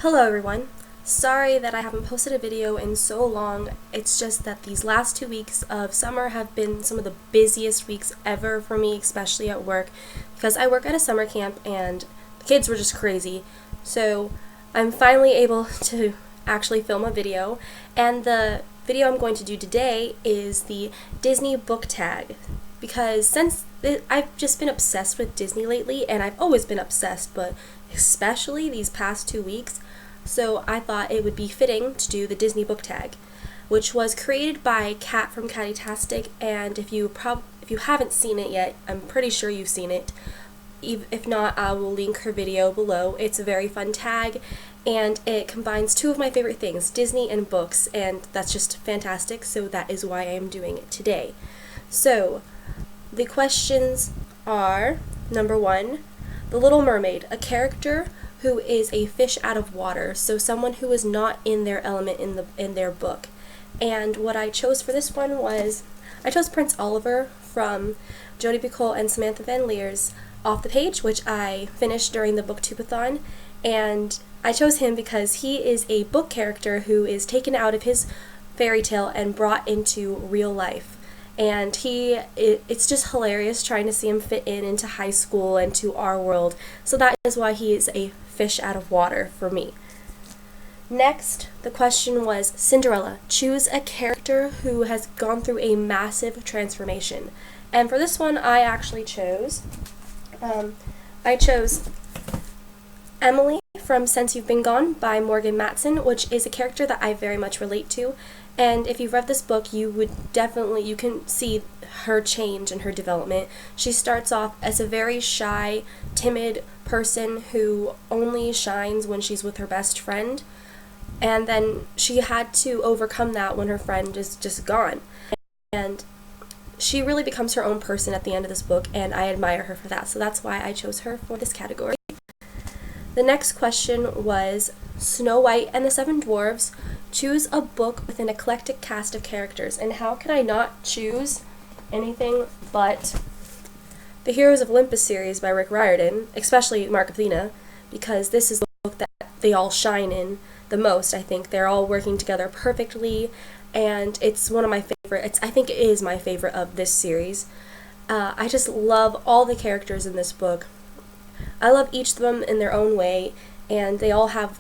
Hello everyone. Sorry that I haven't posted a video in so long. It's just that these last 2 weeks of summer have been some of the busiest weeks ever for me, especially at work, because I work at a summer camp and the kids were just crazy. So I'm finally able to actually film a video, and the video I'm going to do today is the Disney book tag, because I've just been obsessed with Disney lately, and I've always been obsessed, but especially these past 2 weeks. So I thought it would be fitting to do the Disney book tag, which was created by Kat from Cattytastic, and if you haven't seen it yet, I'm pretty sure you've seen it. If not, I will link her video below. It's a very fun tag, and it combines two of my favorite things, Disney and books, and that's just fantastic, so that is why I am doing it today. So, the questions are, number 1, The Little Mermaid, a character who is a fish out of water, so someone who is not in their element in their book. And what I chose for this one was, I chose Prince Oliver from Jodi Picoult and Samantha Van Leer's Off the Page, which I finished during the Booktubeathon, and I chose him because he is a book character who is taken out of his fairy tale and brought into real life. And it's just hilarious trying to see him fit into high school and to our world, so that is why he is a fish out of water for me. Next, the question was Cinderella. Choose a character who has gone through a massive transformation. And for this one, I actually chose, Emily from Since You've Been Gone by Morgan Matson, which is a character that I very much relate to. And if you've read this book, you can see her change and her development. She starts off as a very shy, timid person who only shines when she's with her best friend. And then she had to overcome that when her friend is just gone. And she really becomes her own person at the end of this book, and I admire her for that. So that's why I chose her for this category. The next question was Snow White and the Seven Dwarfs. Choose a book with an eclectic cast of characters. And how can I not choose anything but the Heroes of Olympus series by Rick Riordan, especially Mark Athena, because this is the book that they all shine in the most. I think they're all working together perfectly, and it's one of my favorites. I think it is my favorite of this series. I just love all the characters in this book. I love each of them in their own way, and they all have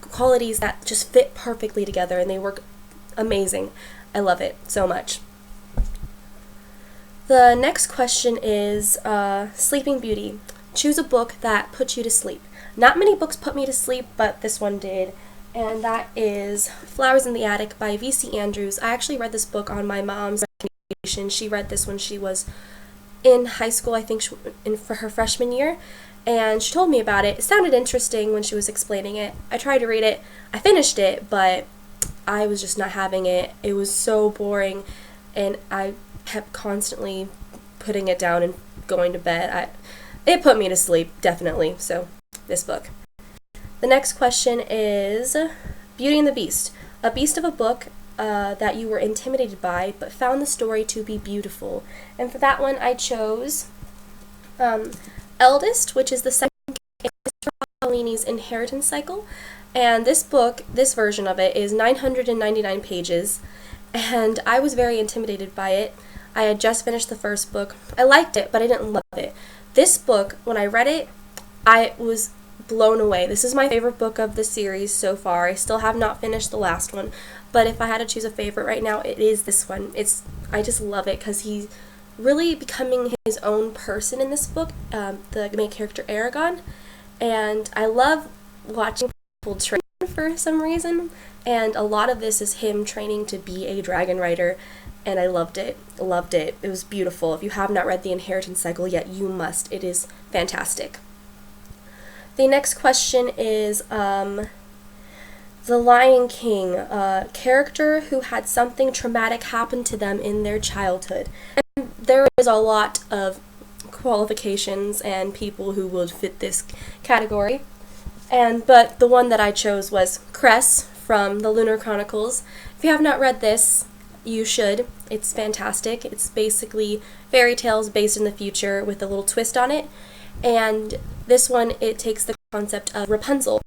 qualities that just fit perfectly together, and they work amazing. I love it so much. The next question is Sleeping Beauty. Choose a book that puts you to sleep. Not many books put me to sleep, but this one did, and that is Flowers in the Attic by V.C. Andrews. I actually read this book on my mom's recommendation. She read this when she was in high school, I think for her freshman year, and she told me about it. It sounded interesting when she was explaining it. I tried to read it. I finished it, but I was just not having it. It was so boring, and I kept constantly putting it down and going to bed. It put me to sleep, definitely, so this book. The next question is Beauty and the Beast. A beast of a book that you were intimidated by, but found the story to be beautiful. And for that one, I chose Eldest, which is the second in Christopher Paolini's Inheritance Cycle. And this book, this version of it, is 999 pages, and I was very intimidated by it. I had just finished the first book. I liked it, but I didn't love it. This book, when I read it, I was blown away. This is my favorite book of the series so far. I still have not finished the last one, but if I had to choose a favorite right now, it is this one. I just love it because he's really becoming his own person in this book, the main character Aragon, and I love watching people train for some reason, and a lot of this is him training to be a dragon rider, and I loved it. It was beautiful. If you have not read the Inheritance Cycle yet, you must. It is fantastic. The next question is The Lion King, a character who had something traumatic happen to them in their childhood. And there is a lot of qualifications and people who would fit this category. But the one that I chose was Cress from the Lunar Chronicles. If you have not read this, you should. It's fantastic. It's basically fairy tales based in the future with a little twist on it. And this one, it takes the concept of Rapunzel.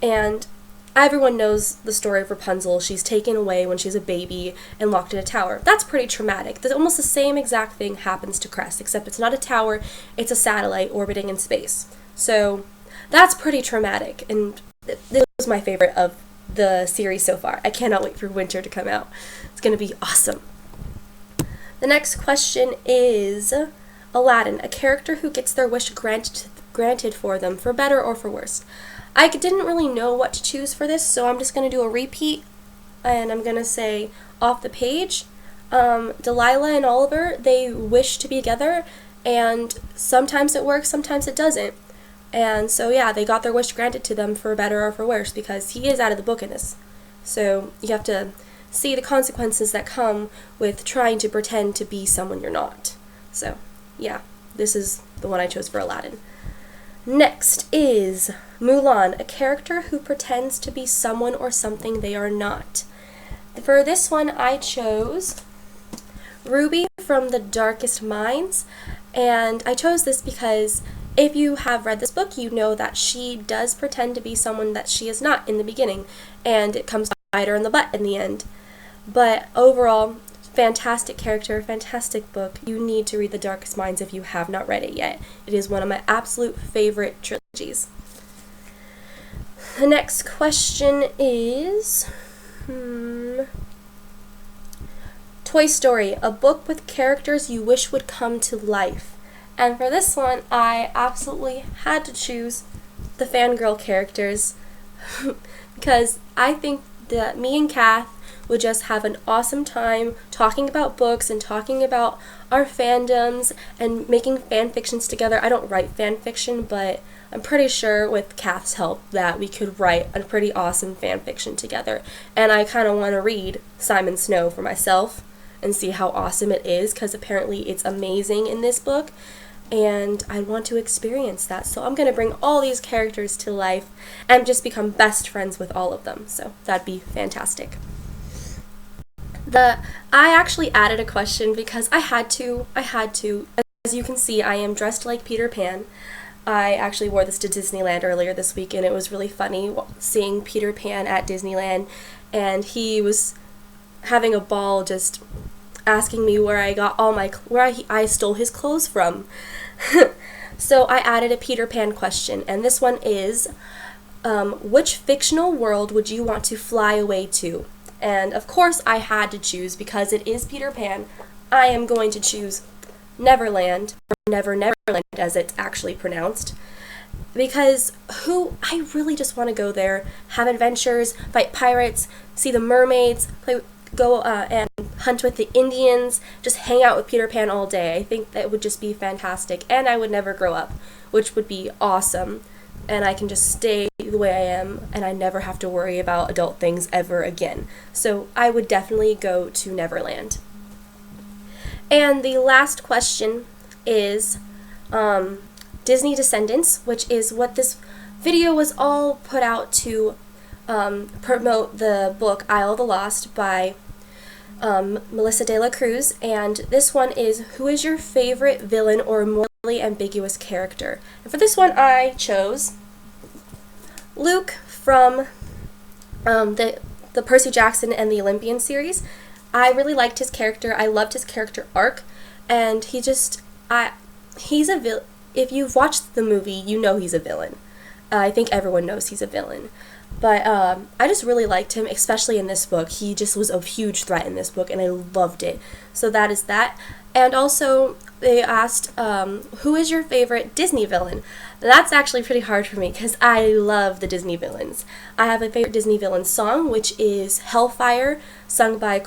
And everyone knows the story of Rapunzel. She's taken away when she's a baby and locked in a tower. That's pretty traumatic. There's almost the same exact thing happens to Crest, except it's not a tower, it's a satellite orbiting in space. So that's pretty traumatic, and this was my favorite of the series so far. I cannot wait for winter to come out. It's going to be awesome. The next question is Aladdin, a character who gets their wish granted for them, for better or for worse. I didn't really know what to choose for this, so I'm just going to do a repeat, and I'm going to say off the page. Delilah and Oliver, they wish to be together, and sometimes it works, sometimes it doesn't. And so yeah, they got their wish granted to them for better or for worse, because he is out of the book in this. So you have to see the consequences that come with trying to pretend to be someone you're not. So yeah, this is the one I chose for Aladdin. Next is Mulan, a character who pretends to be someone or something they are not. For this one, I chose Ruby from The Darkest Minds, and I chose this because if you have read this book, you know that she does pretend to be someone that she is not in the beginning, and it comes to bite her in the butt in the end. But overall, fantastic character, fantastic book. You need to read The Darkest Minds if you have not read it yet. It is one of my absolute favorite trilogies. The next question is Toy Story, a book with characters you wish would come to life. And for this one, I absolutely had to choose the fangirl characters because I think that me and Kath would just have an awesome time talking about books and talking about our fandoms and making fan fictions together. I don't write fan fiction, but I'm pretty sure with Kath's help that we could write a pretty awesome fan fiction together. And I kind of want to read Simon Snow for myself and see how awesome it is, because apparently it's amazing in this book. And I want to experience that. So I'm going to bring all these characters to life and just become best friends with all of them. So that'd be fantastic. I actually added a question because I had to. As you can see, I am dressed like Peter Pan. I actually wore this to Disneyland earlier this week, and it was really funny seeing Peter Pan at Disneyland, and he was having a ball just asking me where I stole his clothes from. So I added a Peter Pan question, and this one is, which fictional world would you want to fly away to? And of course I had to choose, because it is Peter Pan, I am going to choose Neverland, or Neverland as it's actually pronounced, because I really just want to go there, have adventures, fight pirates, see the mermaids, go and hunt with the Indians, just hang out with Peter Pan all day. I think that would just be fantastic, and I would never grow up, which would be awesome. And I can just stay the way I am, and I never have to worry about adult things ever again. So I would definitely go to Neverland. And the last question is Disney Descendants, which is what this video was all put out to promote the book Isle of the Lost by Melissa de la Cruz. And this one is, who is your favorite villain or morally ambiguous character? And for this one, I chose Luke from the Percy Jackson and the Olympian series. I really liked his character. I loved his character arc, and he's a villain. If you've watched the movie, you know he's a villain. I think everyone knows he's a villain. But I just really liked him, especially in this book. He just was a huge threat in this book, and I loved it. So that is that. And also, they asked, who is your favorite Disney villain? That's actually pretty hard for me, because I love the Disney villains. I have a favorite Disney villain song, which is Hellfire, sung by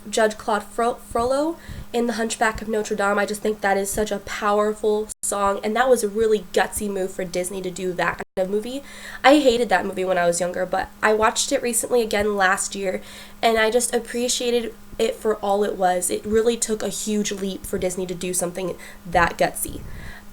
Judge Claude Frollo in The Hunchback of Notre Dame. I just think that is such a powerful song, and that was a really gutsy move for Disney to do that kind of movie. I hated that movie when I was younger, but I watched it recently again last year, and I just appreciated it for all it was. It really took a huge leap for Disney to do something that gutsy.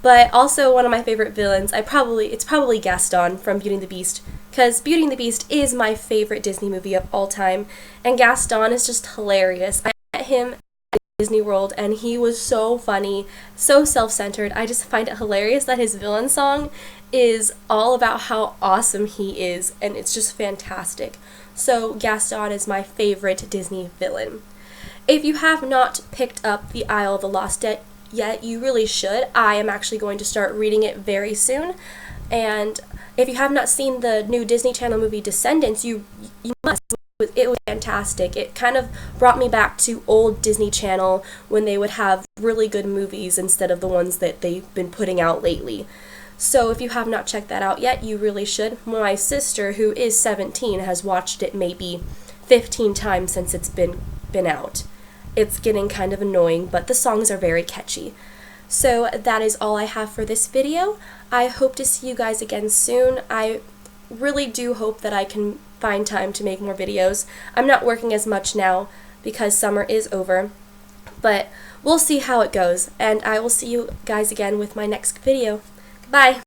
But also one of my favorite villains, it's probably Gaston from Beauty and the Beast, because Beauty and the Beast is my favorite Disney movie of all time, and Gaston is just hilarious. I met him at Disney World, and he was so funny, so self-centered. I just find it hilarious that his villain song is all about how awesome he is, and it's just fantastic. So Gaston is my favorite Disney villain. If you have not picked up The Isle of the Lost Dead yet, you really should. I am actually going to start reading it very soon. And if you have not seen the new Disney Channel movie Descendants, you must. It was fantastic. It kind of brought me back to old Disney Channel when they would have really good movies instead of the ones that they've been putting out lately. So if you have not checked that out yet, you really should. My sister, who is 17, has watched it maybe 15 times since it's been out. It's getting kind of annoying, but the songs are very catchy. So that is all I have for this video. I hope to see you guys again soon. I really do hope that I can find time to make more videos. I'm not working as much now because summer is over, but we'll see how it goes, and I will see you guys again with my next video. Bye!